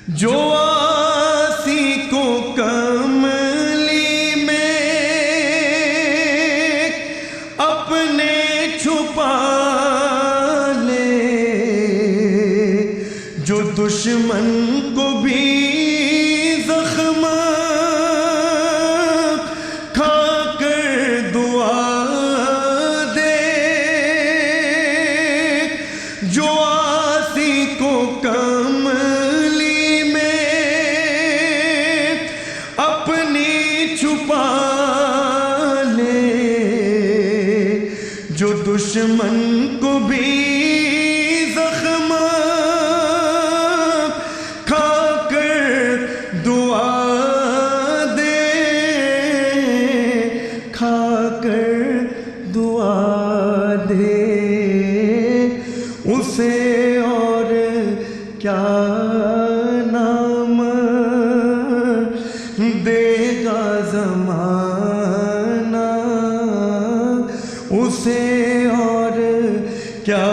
جو آسی کو کملی میں اپنے چھپا لے، جو دشمن کو بھی زخم کھا کر دعا دے، جو آسی کو کملی میں اپنی چھپا لے، جو دشمن کو بھی زخم کھا کر دعا دے، کھا کر دعا دے، اسے اور کیا نام دے گا زمانہ، اسے اور کیا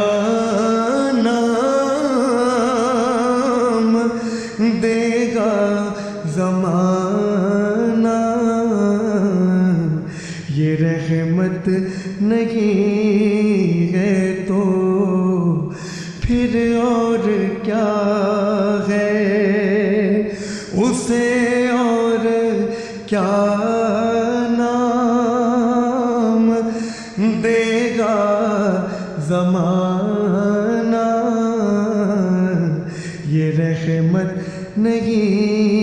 نام دے گا زمانہ، یہ رحمت نہیں ہے تو پھر اور کیا ہے، اسے اور کیا نام دے گا زمانہ، یہ رحمت نہیں